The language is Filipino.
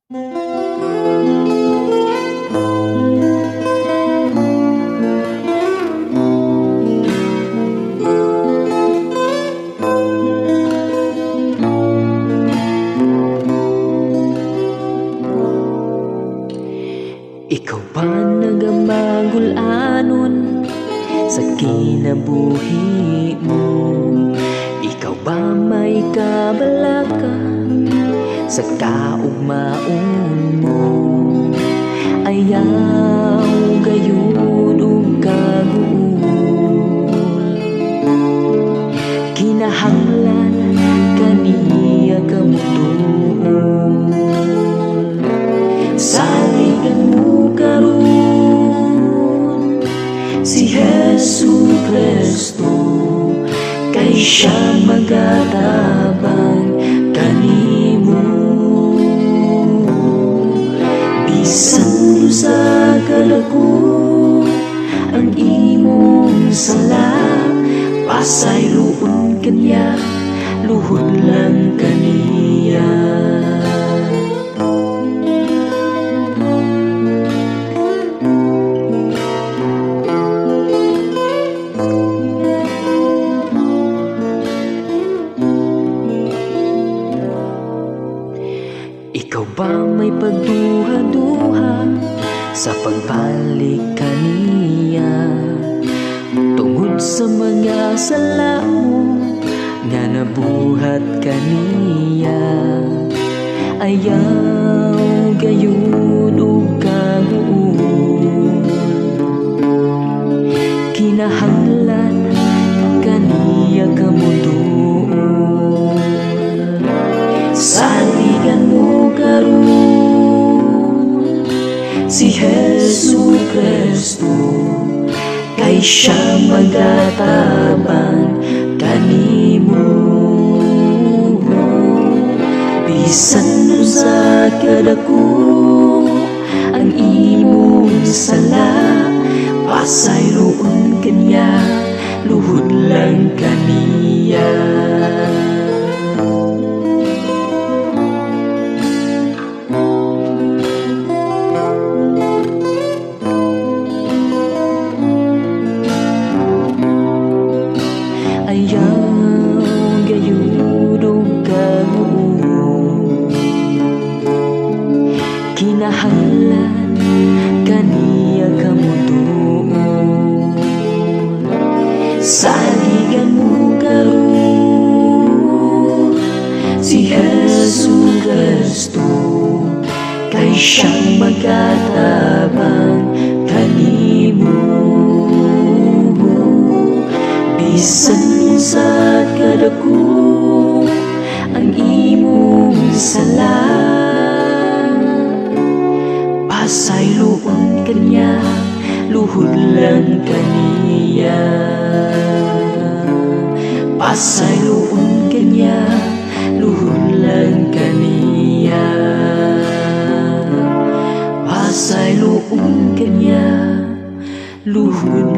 Ikaw ba nagamagul-anon sa kinabuhi mo? Ikaw ba may kabalaka sa kaugmaon mo? Ayaw gayon o kaguol, kinahanglan kaniya kamutuon. Saligan mo karon si Jesu Kristo, kay siya magatabang kanimo. Bisan sa kadako ang imong sala, pasayloon kaniya, luhod lang kaniya. Ikaw ba may pagduha-duha sa pagbalik kaniya, tungod sa mga sala mo nga nabuhat kaniya? Ayaw gayon o kaguol, kinahanglan kaniya kamutuon. Saligan mo karon si Jesu Kristo, kay siya magatabang kanimo. Bisan sa kadako ang imong sala, pasayloon kaniya, luhod lang kaniya. Ayaw gayon o kaguol, kinahanglan kaniya kamutuon. Saligan mo karon si Jesu Kristo, kay siyang magatabang kanimo. Bisan sa kadako ang imong sala, pasayloon kaniya, luhod lang kaniya. Pasayloon kaniya, luhod lang kaniya. Pasayloon kaniya, luhod